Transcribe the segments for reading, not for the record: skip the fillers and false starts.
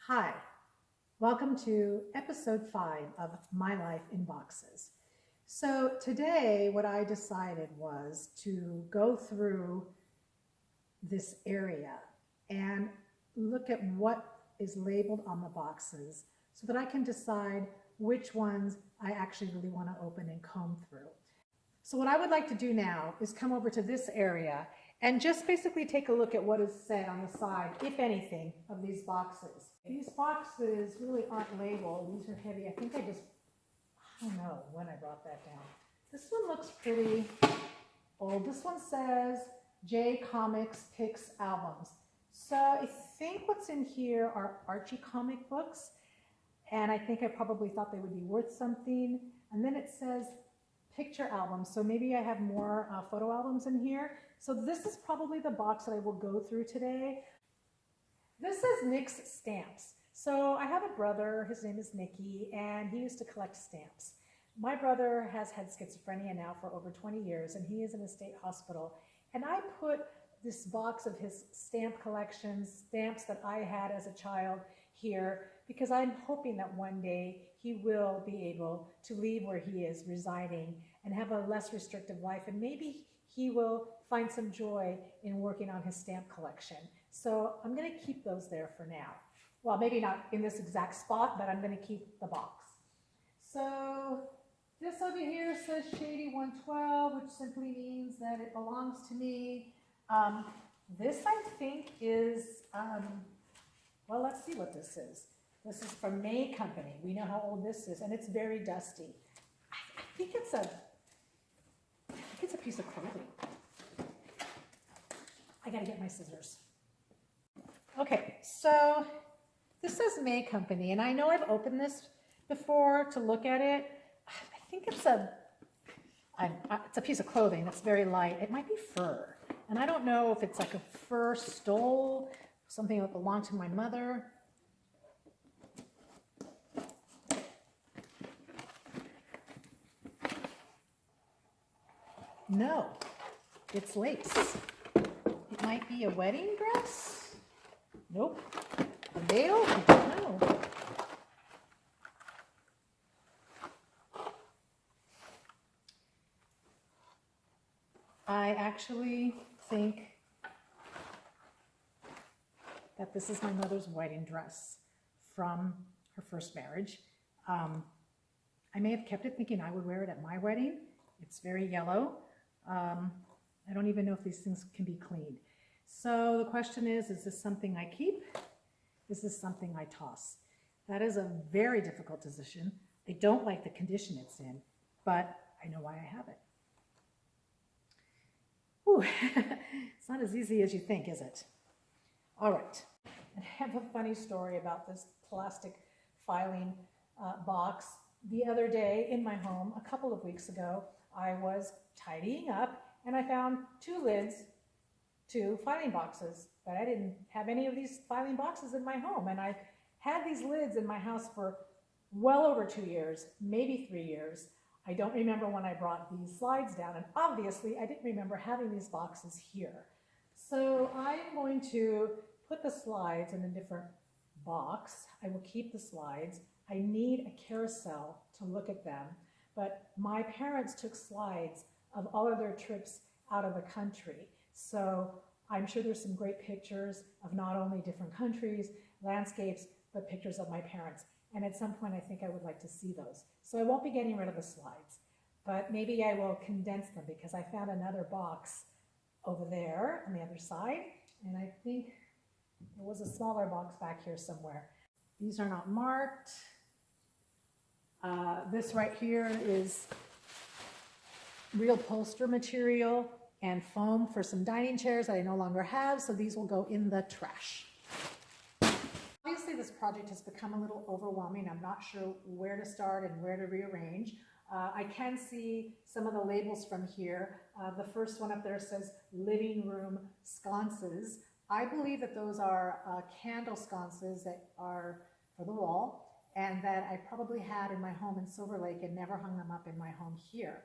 Hi, welcome to episode 5 of My Life in Boxes. So, today, what I decided was to go through this area and look at what is labeled on the boxes so that I can decide which ones I actually really want to open and comb through. So what I would like to do now is come over to this area and just basically take a look at what is said on the side, if anything, of these boxes. These boxes really aren't labeled. These are heavy. I don't know when I brought that down. This one looks pretty old. This one says J Comics Picks Albums. So I think what's in here are Archie comic books, and I think I probably thought they would be worth something. And then it says picture albums, so maybe I have more photo albums in here. So this is probably the box that I will go through today. This is Nick's stamps. So I have a brother, his name is Nicky, and he used to collect stamps. My brother has had schizophrenia now for over 20 years, and he is in a state hospital. And I put this box of his stamp collections, stamps that I had as a child here, because I'm hoping that one day he will be able to leave where he is residing and have a less restrictive life, and maybe he will find some joy in working on his stamp collection. So I'm going to keep those there for now. Well, maybe not in this exact spot, but I'm going to keep the box. So this over here says Shady 112, which simply means that it belongs to me. This I think is, well, let's see what this is. This is from May Company. We know how old this is, and it's very dusty. I think it's a piece of clothing. I gotta get my scissors. Okay, so this says May Company, and I know I've opened this before to look at it. I think it's a piece of clothing that's very light. It might be fur, and I don't know if it's like a fur stole, something that belonged to my mother. No, it's lace. It might be a wedding dress. Nope. A veil? I don't know. I actually think that this is my mother's wedding dress from her first marriage. I may have kept it thinking I would wear it at my wedding. It's very yellow. I don't even know if these things can be cleaned. So the question is this something I keep? Is this something I toss? That is a very difficult decision. I don't like the condition it's in, but I know why I have it. Whew. It's not as easy as you think, is it? All right. I have a funny story about this plastic filing box. The other day in my home, a couple of weeks ago, I was tidying up and I found 2 lids to filing boxes, but I didn't have any of these filing boxes in my home. And I had these lids in my house for well over 2 years, maybe 3 years. I don't remember when I brought these slides down, and obviously I didn't remember having these boxes here. So I'm going to put the slides in a different box. I will keep the slides. I need a carousel to look at them, but my parents took slides of all of their trips out of the country. So I'm sure there's some great pictures of not only different countries, landscapes, but pictures of my parents. And at some point, I think I would like to see those. So I won't be getting rid of the slides, but maybe I will condense them because I found another box over there on the other side. And I think there was a smaller box back here somewhere. These are not marked. This right here is real poster material and foam for some dining chairs that I no longer have, so these will go in the trash. Obviously, this project has become a little overwhelming. I'm not sure where to start and where to rearrange. I can see some of the labels from here. The first one up there says living room sconces. I believe that those are candle sconces that are for the wall and that I probably had in my home in Silver Lake and never hung them up in my home here.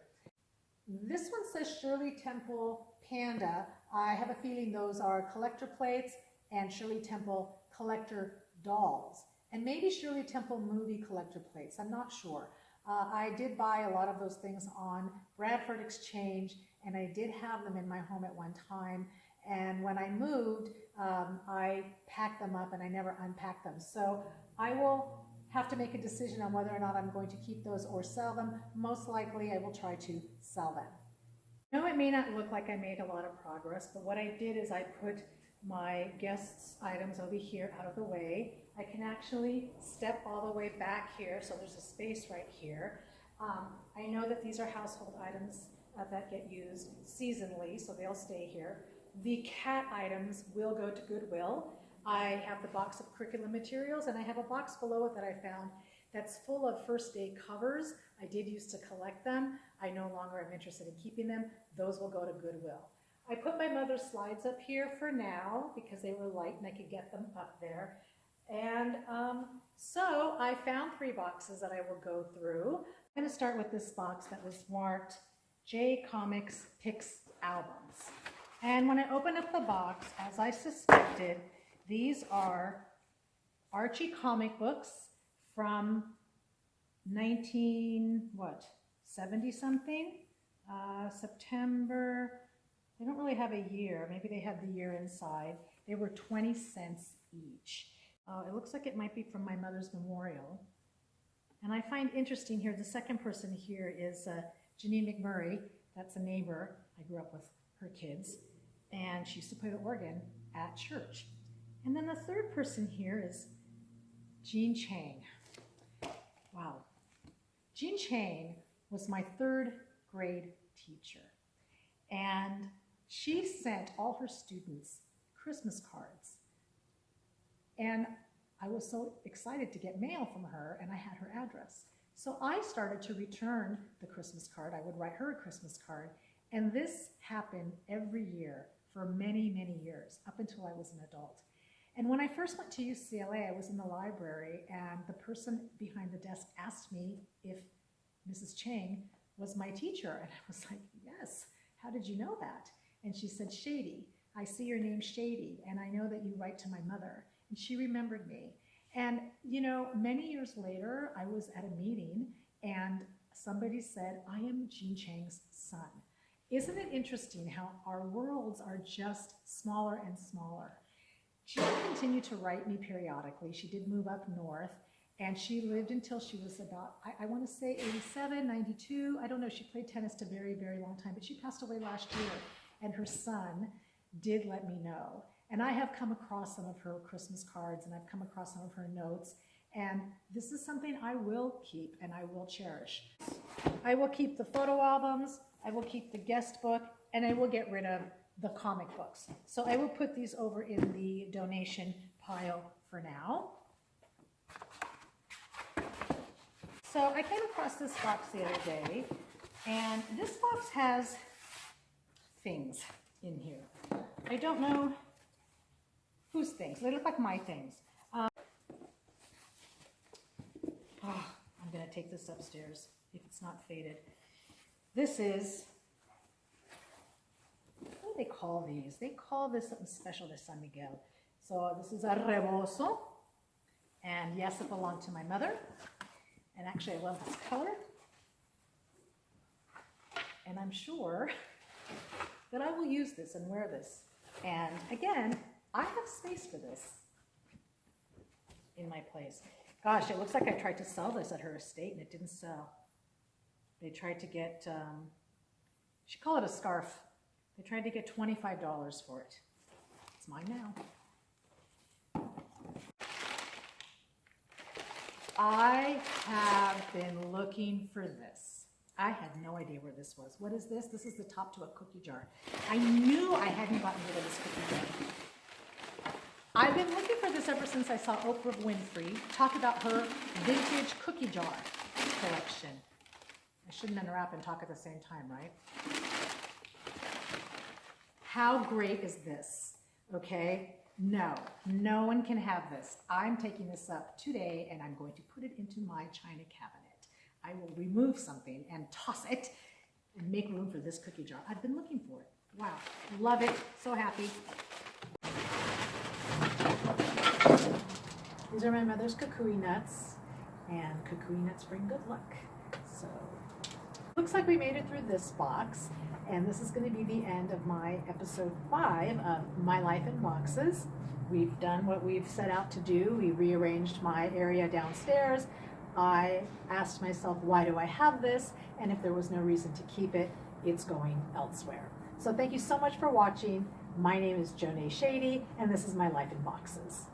This one says Shirley Temple Panda. I have a feeling those are collector plates and Shirley Temple collector dolls, and maybe Shirley Temple movie collector plates. I'm not sure. I did buy a lot of those things on Bradford Exchange, and I did have them in my home at one time. And when I moved, I packed them up and I never unpacked them. So I will have to make a decision on whether or not I'm going to keep those or sell them. Most likely I will try to sell them. I know it may not look like I made a lot of progress, but what I did is I put my guests' items over here out of the way. I can actually step all the way back here, so there's a space right here. I know that these are household items that get used seasonally, so they'll stay here. The cat items will go to Goodwill. I have the box of curriculum materials, and I have a box below it that I found that's full of first day covers. I did used to collect them. I no longer am interested in keeping them. Those will go to Goodwill. I put my mother's slides up here for now because they were light and I could get them up there. And so I found 3 boxes that I will go through. I'm going to start with this box that was marked J Comics Picks Albums. And when I open up the box, as I suspected, these are Archie comic books from 70 something, September. They don't really have a year. Maybe they have the year inside. They were 20 cents each. It looks like it might be from my mother's memorial. And I find interesting here, the second person here is Janine McMurray. That's a neighbor. I grew up with her kids. And she used to play the organ at church. And then the third person here is Jean Chang. Wow. Jean Chang was my 3rd grade teacher. And she sent all her students Christmas cards. And I was so excited to get mail from her, and I had her address. So I started to return the Christmas card. I would write her a Christmas card. And this happened every year for many, many years, up until I was an adult. And when I first went to UCLA, I was in the library, and the person behind the desk asked me if Mrs. Chang was my teacher. And I was like, yes. How did you know that? And she said, Shady. I see your name Shady, and I know that you write to my mother. And she remembered me. And, you know, many years later, I was at a meeting, and somebody said, I am Jean Chang's son. Isn't it interesting how our worlds are just smaller and smaller? She continued to write me periodically. She did move up north, and she lived until she was about, I want to say 87, 92. I don't know. She played tennis a very, very long time, but she passed away last year, and her son did let me know. And I have come across some of her Christmas cards, and I've come across some of her notes, and this is something I will keep and I will cherish. I will keep the photo albums, I will keep the guest book, and I will get rid of the comic books. So I will put these over in the donation pile for now. So I came across this box the other day, and this box has things in here. I don't know whose things. They look like my things. I'm going to take this upstairs if it's not faded. This is, what do they call these? They call this something special to San Miguel. So this is a rebozo, and yes, it belonged to my mother. And actually, I love this color. And I'm sure that I will use this and wear this. And again, I have space for this in my place. Gosh, it looks like I tried to sell this at her estate and it didn't sell. They tried to get, she called it a scarf. They tried to get $25 for it. It's mine now. I have been looking for this. I had no idea where this was. What is this? This is the top to a cookie jar. I knew I hadn't gotten rid of this cookie jar. I've been looking for this ever since I saw Oprah Winfrey talk about her vintage cookie jar collection. I shouldn't unwrap and talk at the same time, right? How great is this? Okay? No, no one can have this. I'm taking this up today and I'm going to put it into my china cabinet. I will remove something and toss it and make room for this cookie jar. I've been looking for it. Wow, love it, so happy. These are my mother's kukui nuts, and kukui nuts bring good luck. So, looks like we made it through this box, and this is going to be the end of my episode 5 of My Life in Boxes. We've done what we've set out to do. We rearranged my area downstairs. I asked myself, why do I have this? And if there was no reason to keep it, it's going elsewhere. So thank you so much for watching. My name is Jonay Shady, and this is My Life in Boxes.